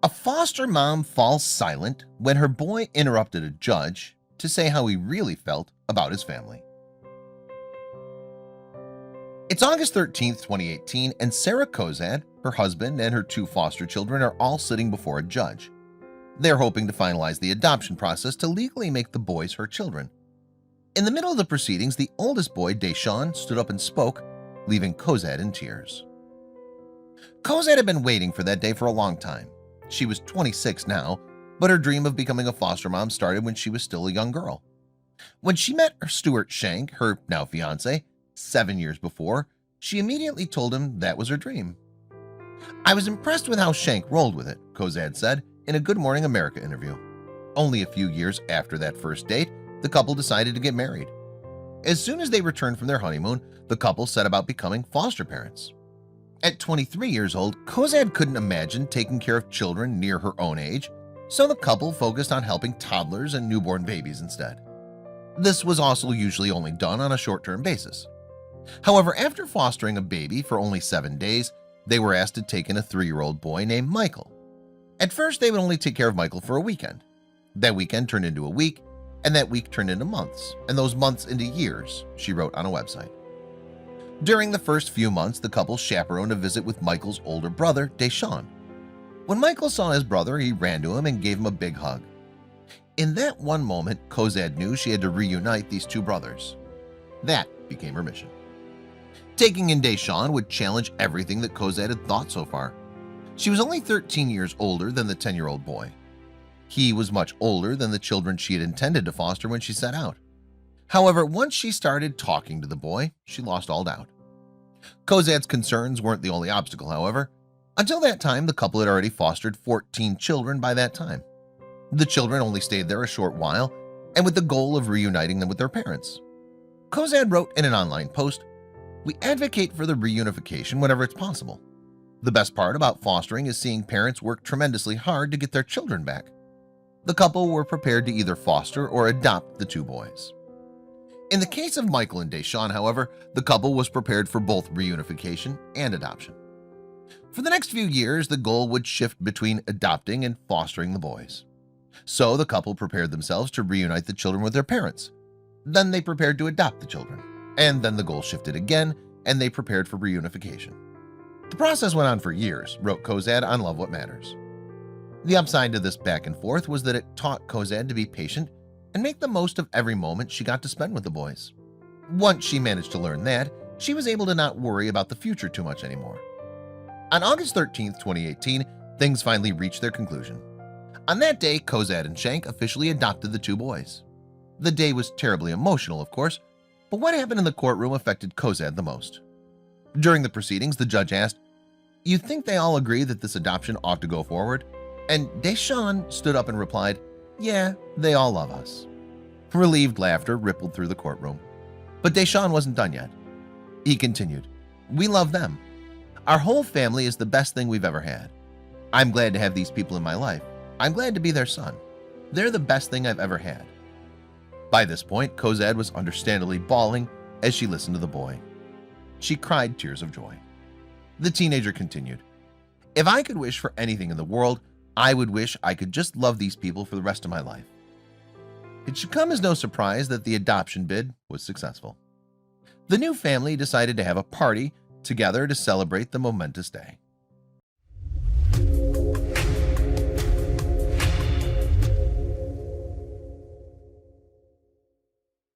A foster mom falls silent when her boy interrupted a judge to say how he really felt about his family. It's August 13th, 2018, and Sarah Kozad, her husband, and her two foster children are all sitting before a judge. They're hoping to finalize the adoption process to legally make the boys her children. In the middle of the proceedings, the oldest boy, Deshaun, stood up and spoke, leaving Kozad in tears. Kozad had been waiting for that day for a long time. She was 26 now, but her dream of becoming a foster mom started when she was still a young girl. When she met Stuart Shank, her now fiance, 7 years before, she immediately told him that was her dream. "I was impressed with how Shank rolled with it," Kozad said in a Good Morning America interview. Only a few years after that first date, the couple decided to get married. As soon as they returned from their honeymoon, the couple set about becoming foster parents. At 23 years old, Kozad couldn't imagine taking care of children near her own age, so the couple focused on helping toddlers and newborn babies instead. This was also usually only done on a short-term basis. However, after fostering a baby for only 7 days, they were asked to take in a 3-year-old boy named Michael. At first, they would only take care of Michael for a weekend. That weekend turned into a week, and that week turned into months, and those months into years, she wrote on a website. During the first few months, the couple chaperoned a visit with Michael's older brother, Deshaun. When Michael saw his brother, he ran to him and gave him a big hug. In that one moment, Kozad knew she had to reunite these two brothers. That became her mission. Taking in Deshaun would challenge everything that Kozad had thought so far. She was only 13 years older than the 10-year-old boy. He was much older than the children she had intended to foster when she set out. However, once she started talking to the boy, she lost all doubt. Kozad's concerns weren't the only obstacle, however. Until that time, the couple had already fostered 14 children by that time. The children only stayed there a short while, and with the goal of reuniting them with their parents. Kozad wrote in an online post, "We advocate for the reunification whenever it's possible. The best part about fostering is seeing parents work tremendously hard to get their children back." The couple were prepared to either foster or adopt the two boys. In the case of Michael and Deshaun, however, the couple was prepared for both reunification and adoption. For the next few years, the goal would shift between adopting and fostering the boys. So the couple prepared themselves to reunite the children with their parents. Then they prepared to adopt the children. And then the goal shifted again, and they prepared for reunification. The process went on for years, wrote Kozad on Love What Matters. The upside to this back and forth was that it taught Kozad to be patient and make the most of every moment she got to spend with the boys. Once she managed to learn that, she was able to not worry about the future too much anymore. On August 13th, 2018, things finally reached their conclusion. On that day, Kozad and Shank officially adopted the two boys. The day was terribly emotional, of course, but what happened in the courtroom affected Kozad the most. During the proceedings, the judge asked, "You think they all agree that this adoption ought to go forward?" And Deshaun stood up and replied, "Yeah, they all love us." Relieved laughter rippled through the courtroom. But Deshaun wasn't done yet. He continued, "We love them. Our whole family is the best thing we've ever had. I'm glad to have these people in my life. I'm glad to be their son. They're the best thing I've ever had." By this point, Kozad was understandably bawling as she listened to the boy. She cried tears of joy. The teenager continued, "If I could wish for anything in the world, I would wish I could just love these people for the rest of my life." It should come as no surprise that the adoption bid was successful. The new family decided to have a party together to celebrate the momentous day.